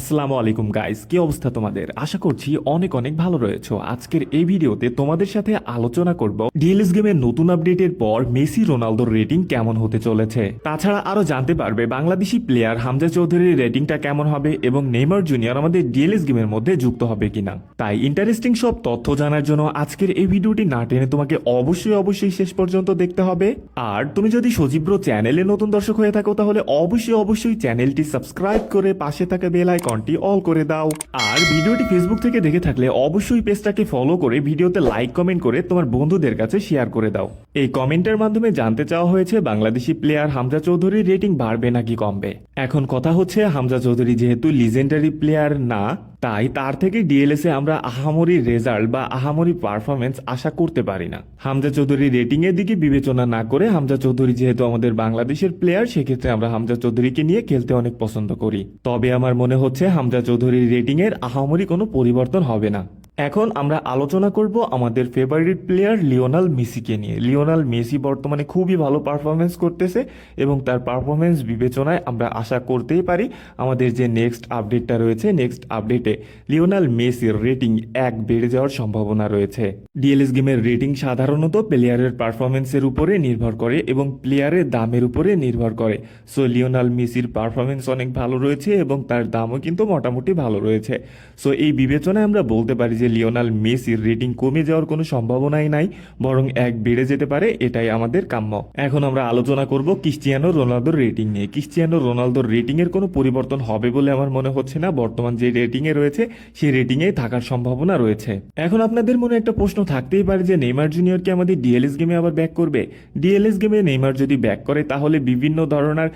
আসসালামু আলাইকুম গাইস, কি অবস্থা তোমাদের? আশা করছি অনেক অনেক ভালো রয়েছো। আজকের এই ভিডিওতে তোমাদের সাথে আলোচনা করব ডিএলএস গেমের নতুন আপডেটের পর মেসি রোনালদোর রেটিং কেমন হতে চলেছে। তাছাড়া আরো জানতে পারবে বাংলাদেশি প্লেয়ার হামজা চৌধুরীর রেটিংটা কেমন হবে এবং নেইমার জুনিয়র আমাদের ডিএলএস গেমের মধ্যে যুক্ত হবে কিনা। তাই ইন্টারেস্টিং সব তথ্য জানার জন্য আজকের এই ভিডিওটি না টেনে তোমাকে অবশ্যই শেষ পর্যন্ত দেখতে হবে। আর তুমি যদি সজীব ব্রো চ্যানেলে নতুন দর্শক হয়ে থাকো তাহলে অবশ্যই চ্যানেলটি সাবস্ক্রাইব করে পাশে থাকা বেল আইকনটি অল করে দাও। আর ভিডিওটি ফেসবুক থেকে দেখে থাকলে অবশ্যই পেজটাকে ফলো করে ভিডিওতে লাইক কমেন্ট করে তোমার বন্ধুদের কাছে শেয়ার করে দাও। এই কমেন্টের মাধ্যমে জানতে চাওয়া হয়েছে বাংলাদেশি প্লেয়ার হামজা চৌধুরীর রেটিং বাড়বে নাকি কমবে। এখন কথা হচ্ছে হামজা চৌধুরী যেহেতু লিজেন্ডারি প্লেয়ার না, তাই তার থেকে ডিএলএস এ আমরা আহামরি রেজাল্ট বা আহামরি পারফরমেন্স আশা করতে পারি না। হামজা চৌধুরীর রেটিং এর দিকে বিবেচনা না করে হামজা চৌধুরী যেহেতু আমাদের বাংলাদেশের প্লেয়ার, সেক্ষেত্রে আমরা হামজা চৌধুরীকে নিয়ে খেলতে অনেক পছন্দ করি। তবে আমার মনে হচ্ছে হামজা চৌধুরীর রেটিং এর আহামরি কোনো পরিবর্তন হবে না। এখন আমরা আলোচনা করব আমাদের ফেভারিট প্লেয়ার লিওনেল মেসিকে নিয়ে। লিওনেল মেসি বর্তমানে খুবই ভালো পারফরমেন্স করতেছে এবং তার পারফরমেন্স বিবেচনায় আমরা আশা করতেই পারি আমাদের যে নেক্সট আপডেটটা রয়েছে, নেক্সট আপডেটে লিওনেল মেসির রেটিং 1 বেড়ে যাওয়ার সম্ভাবনা রয়েছে। ডিএলএস গেমের রেটিং সাধারণত প্লেয়ারের পারফরমেন্সের উপরে নির্ভর করে এবং প্লেয়ারের দামের উপরে নির্ভর করে। সো লিওনেল মেসির পারফরমেন্স অনেক ভালো রয়েছে এবং তার দামও কিন্তু মোটামুটি ভালো রয়েছে। সো এই বিবেচনায় আমরা বলতে পারি যে লিওনেল মেসির রেটিং কমে যাওয়ার কোনো সম্ভাবনাই নাই, বরং 1 বেড়ে যেতে পারে, এটাই আমাদের কাম্য। এখন আমরা আলোচনা করব ক্রিস্টিয়ানো রোনালদোর রেটিং নিয়ে। ক্রিস্টিয়ানো রোনালদোর রেটিং এর কোনো পরিবর্তন হবে বলে আমার মনে হচ্ছে না। বর্তমান যে রেটিং এ রয়েছে সেই রেটিং এ থাকার সম্ভাবনা রয়েছে। এখন আপনাদের মনে একটা প্রশ্ন থাকতেই পারে যে নেইমার জুনিয়র কি আমাদের ডিএলএস গেমে আবার ব্যাক করবে? ডিএলএস গেমে নেইমার যদি ব্যাক করে তাহলে বিভিন্ন ধরনের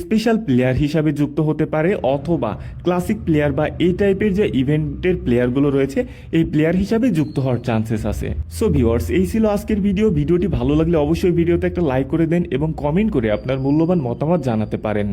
স্পেশাল প্লেয়ার হিসাবে যুক্ত হতে পারে, অথবা ক্লাসিক প্লেয়ার বা এই টাইপের যে ইভেন্টের প্লেয়ারগুলো রয়েছে এই প্লেয়ার হিসাবে যুক্ত হওয়ার চান্সেস আছে। সো ভিউয়ার্স, এই ছিল আজকের ভিডিওটি ভালো লাগলে অবশ্যই ভিডিওতে একটা লাইক করে দেন এবং কমেন্ট করে আপনার মূল্যবান মতামত জানাতে পারেন।